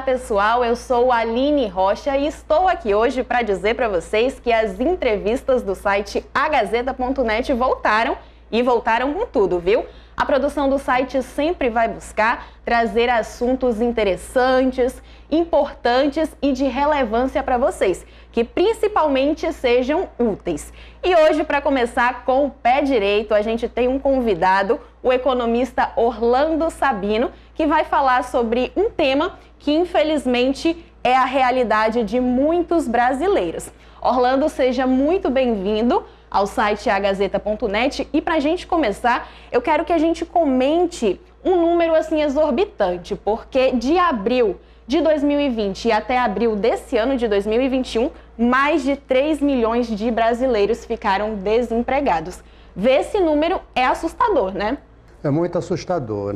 pessoal, eu sou a Aline Rocha e estou aqui hoje para dizer para vocês que as entrevistas do site agazeta.net voltaram e voltaram com tudo, viu? A produção do site sempre vai buscar trazer assuntos interessantes, importantes e de relevância para vocês, que principalmente sejam úteis. E hoje, para começar com o pé direito, a gente tem um convidado, o economista Orlando Sabino, que vai falar sobre um tema que infelizmente é a realidade de muitos brasileiros. Orlando, seja muito bem-vindo ao site agazeta.net e para a gente começar, eu quero que a gente comente um número assim exorbitante, porque de abril de 2020 e até abril desse ano de 2021, mais de 3 milhões de brasileiros ficaram desempregados. Ver esse número é assustador, né? É muito assustador.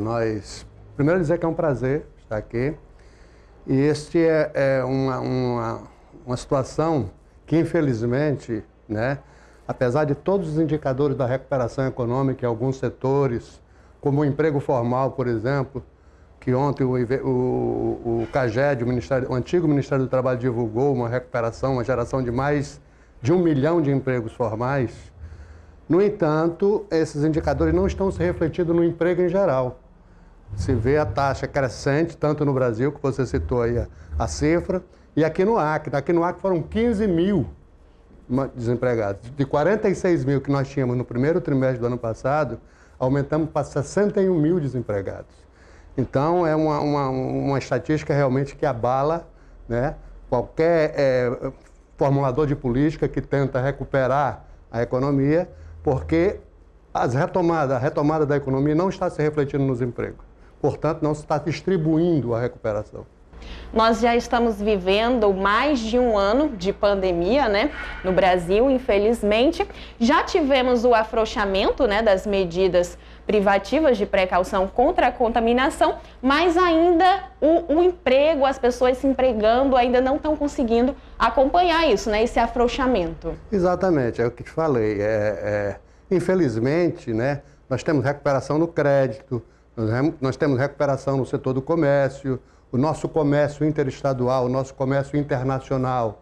Primeiro dizer que é um prazer estar aqui. E este é uma situação que, infelizmente, né, apesar de todos os indicadores da recuperação econômica em alguns setores, como o emprego formal, por exemplo, que ontem o CAGED, o antigo Ministério do Trabalho, divulgou uma recuperação, uma geração de mais de 1 milhão de empregos formais. No entanto, esses indicadores não estão se refletindo no emprego em geral. Se vê a taxa crescente, tanto no Brasil, que você citou aí a cifra, e aqui no Acre. Aqui no Acre foram 15 mil desempregados. De 46 mil que nós tínhamos no primeiro trimestre do ano passado, aumentamos para 61 mil desempregados. Então, é uma estatística realmente que abala, né, qualquer formulador de política que tenta recuperar a economia, porque a retomada da economia não está se refletindo nos empregos. Portanto, não se está distribuindo a recuperação. Nós já estamos vivendo mais de um ano de pandemia, né, no Brasil, infelizmente. Já tivemos o afrouxamento, né, das medidas privativas de precaução contra a contaminação, mas ainda o emprego, as pessoas se empregando, ainda não estão conseguindo acompanhar isso, né, esse afrouxamento. Exatamente, é o que te falei. Infelizmente, né, nós temos recuperação no crédito, nós temos recuperação no setor do comércio, o nosso comércio interestadual, o nosso comércio internacional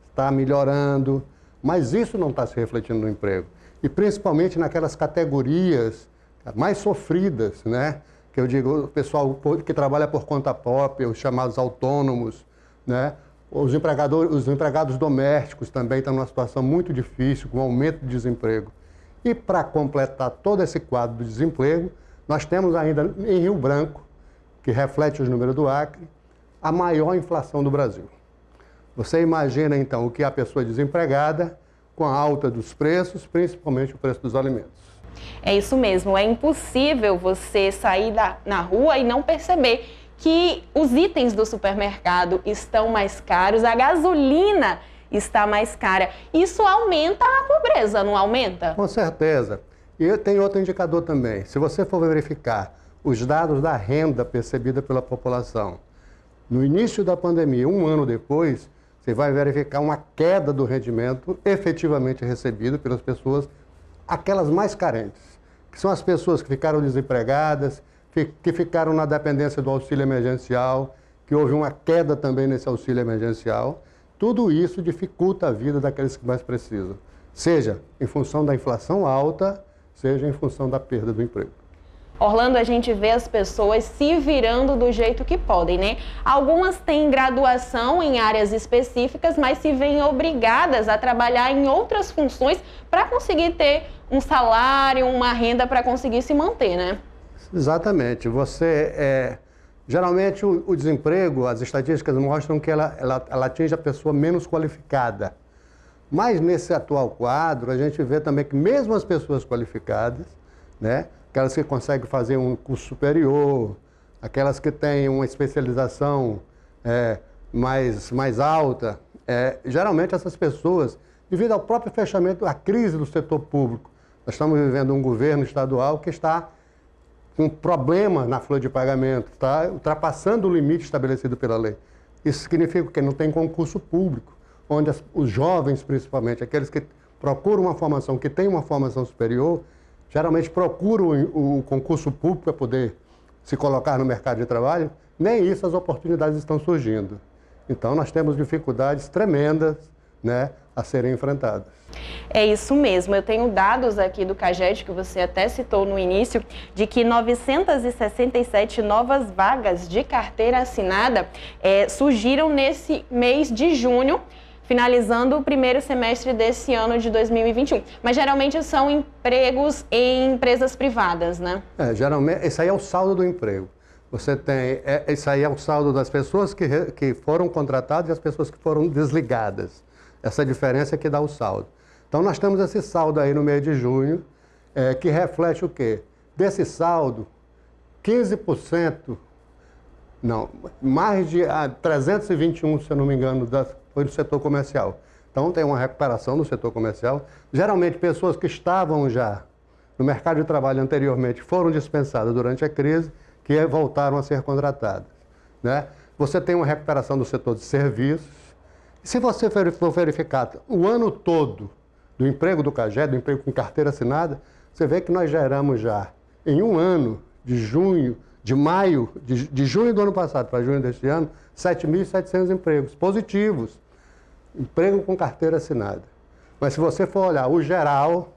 está melhorando, mas isso não está se refletindo no emprego. E principalmente naquelas categorias mais sofridas, né? Que eu digo, o pessoal que trabalha por conta própria, os chamados autônomos, né? Os empregados domésticos também estão numa situação muito difícil, com aumento de desemprego. E para completar todo esse quadro do desemprego, nós temos ainda em Rio Branco, que reflete os números do Acre, a maior inflação do Brasil. Você imagina, então, o que é a pessoa desempregada com a alta dos preços, principalmente o preço dos alimentos. É isso mesmo, é impossível você sair na rua e não perceber que os itens do supermercado estão mais caros, a gasolina está mais cara. Isso aumenta a pobreza, não aumenta? Com certeza. E tem outro indicador também. Se você for verificar os dados da renda percebida pela população, no início da pandemia, um ano depois, você vai verificar uma queda do rendimento efetivamente recebido pelas pessoas, aquelas mais carentes, que são as pessoas que ficaram desempregadas, que ficaram na dependência do auxílio emergencial, que houve uma queda também nesse auxílio emergencial. Tudo isso dificulta a vida daqueles que mais precisam, seja em função da inflação alta, seja em função da perda do emprego. Orlando, a gente vê as pessoas se virando do jeito que podem, né? Algumas têm graduação em áreas específicas, mas se veem obrigadas a trabalhar em outras funções para conseguir ter um salário, uma renda para conseguir se manter, né? Exatamente. Geralmente o desemprego, as estatísticas mostram que ela atinge a pessoa menos qualificada. Mas nesse atual quadro, a gente vê também que mesmo as pessoas qualificadas, né, aquelas que conseguem fazer um curso superior, aquelas que têm uma especialização mais alta, geralmente essas pessoas, devido ao próprio fechamento, à crise do setor público, nós estamos vivendo um governo estadual que está com problema na folha de pagamento, está ultrapassando o limite estabelecido pela lei. Isso significa que não tem concurso público, onde os jovens, principalmente, aqueles que procuram uma formação, que têm uma formação superior, geralmente procuram o concurso público para poder se colocar no mercado de trabalho, nem isso as oportunidades estão surgindo. Então, nós temos dificuldades tremendas, né, a serem enfrentadas. É isso mesmo. Eu tenho dados aqui do CAGED, que você até citou no início, de que 967 novas vagas de carteira assinada surgiram nesse mês de junho, finalizando o primeiro semestre desse ano de 2021. Mas geralmente são empregos em empresas privadas, né? Geralmente, esse aí é o saldo do emprego. Você tem, isso aí é o saldo das pessoas que foram contratadas e as pessoas que foram desligadas. Essa diferença é que dá o saldo. Então, nós temos esse saldo aí no mês de junho, que reflete o quê? Desse saldo, 15%, não, mais de 321, se eu não me engano, foi do setor comercial. Então, tem uma recuperação do setor comercial. Geralmente, pessoas que estavam já no mercado de trabalho anteriormente foram dispensadas durante a crise, que voltaram a ser contratadas, né? Você tem uma recuperação do setor de serviços. Se você for verificar o ano todo do emprego do CAGED, do emprego com carteira assinada, você vê que nós geramos já, em um ano, de junho do ano passado para junho deste ano, 7.700 empregos positivos, emprego com carteira assinada. Mas se você for olhar o geral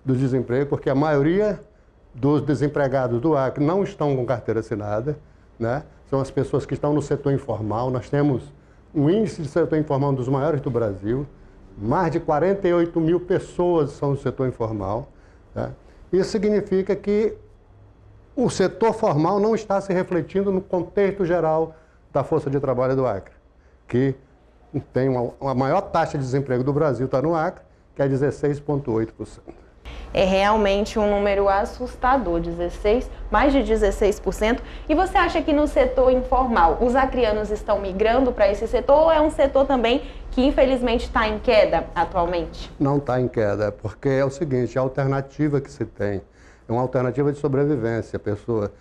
do desemprego, porque a maioria dos desempregados do Acre não estão com carteira assinada, né? São as pessoas que estão no setor informal. Nós temos um índice de setor informal um dos maiores do Brasil, mais de 48 mil pessoas são do setor informal, né? Isso significa que o setor formal não está se refletindo no contexto geral da força de trabalho do Acre, que tem uma maior taxa de desemprego do Brasil, está no Acre, que é 16,8%. É realmente um número assustador, mais de 16%. E você acha que no setor informal, os acreanos estão migrando para esse setor ou é um setor também que infelizmente está em queda atualmente? Não está em queda, porque é o seguinte, a alternativa que se tem é uma alternativa de sobrevivência. A pessoa,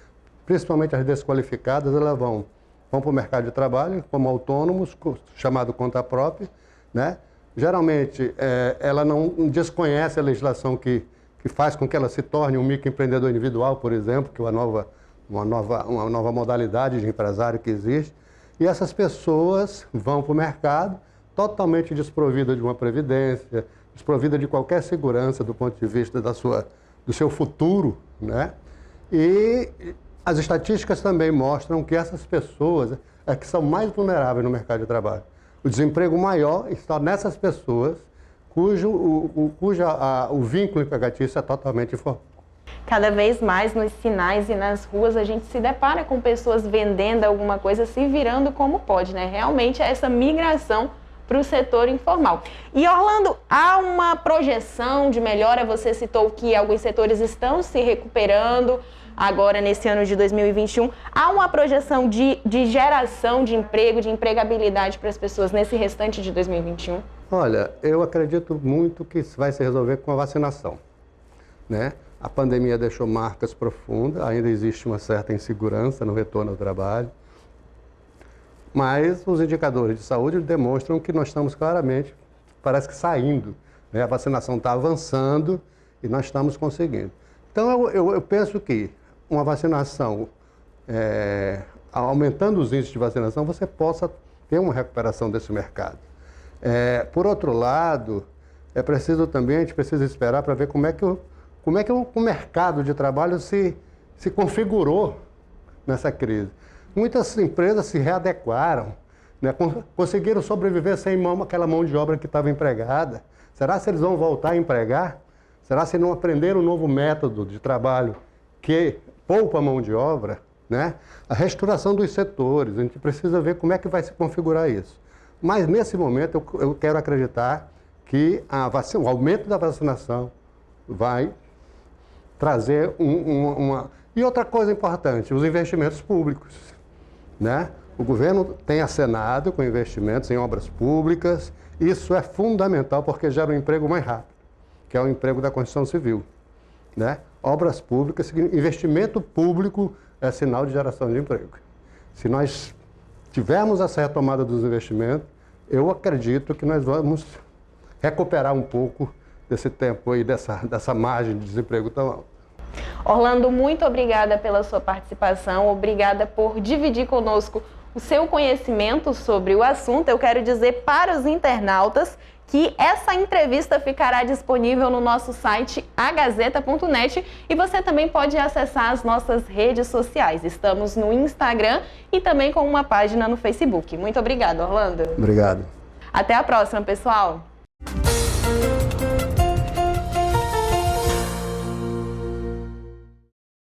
principalmente as desqualificadas, elas vão para o mercado de trabalho como autônomos, chamado conta própria, né? Geralmente, ela não desconhece a legislação que faz com que ela se torne um microempreendedor individual, por exemplo, que é uma nova modalidade de empresário que existe. E essas pessoas vão para o mercado totalmente desprovidas de uma previdência, desprovida de qualquer segurança do ponto de vista do seu futuro, né? E as estatísticas também mostram que essas pessoas que são mais vulneráveis no mercado de trabalho. O desemprego maior está nessas pessoas o vínculo empregatício é totalmente informal. Cada vez mais nos sinais e nas ruas a gente se depara com pessoas vendendo alguma coisa, se virando como pode, né? Realmente é essa migração para o setor informal. E Orlando, há uma projeção de melhora? Você citou que alguns setores estão se recuperando agora nesse ano de 2021. Há uma projeção de geração de emprego, de empregabilidade para as pessoas nesse restante de 2021? Olha, eu acredito muito que isso vai se resolver com a vacinação, né? A pandemia deixou marcas profundas, ainda existe uma certa insegurança no retorno ao trabalho, mas os indicadores de saúde demonstram que nós estamos claramente, parece que saindo, né? A vacinação está avançando e nós estamos conseguindo. Então, eu penso que uma vacinação, aumentando os índices de vacinação, você possa ter uma recuperação desse mercado. Por outro lado, a gente precisa esperar para ver como é que o mercado de trabalho se configurou nessa crise. Muitas empresas se readequaram, né? Conseguiram sobreviver sem aquela mão de obra que estava empregada. Será que eles vão voltar a empregar? Será que não aprenderam um novo método de trabalho que poupa a mão de obra, né? A reestruturação dos setores, a gente precisa ver como é que vai se configurar isso. Mas, nesse momento, eu quero acreditar que o aumento da vacinação vai trazer uma... E outra coisa importante, os investimentos públicos, né? O governo tem acenado com investimentos em obras públicas. Isso é fundamental porque gera um emprego mais rápido, que é o emprego da construção civil, né? Obras públicas, investimento público é sinal de geração de emprego. Se nós tivermos essa retomada dos investimentos, eu acredito que nós vamos recuperar um pouco desse tempo aí, dessa margem de desemprego tão alta. Orlando, muito obrigada pela sua participação, obrigada por dividir conosco o seu conhecimento sobre o assunto. Eu quero dizer para os internautas que essa entrevista ficará disponível no nosso site agazeta.net e você também pode acessar as nossas redes sociais. Estamos no Instagram e também com uma página no Facebook. Muito obrigada, Orlando. Obrigado. Até a próxima, pessoal.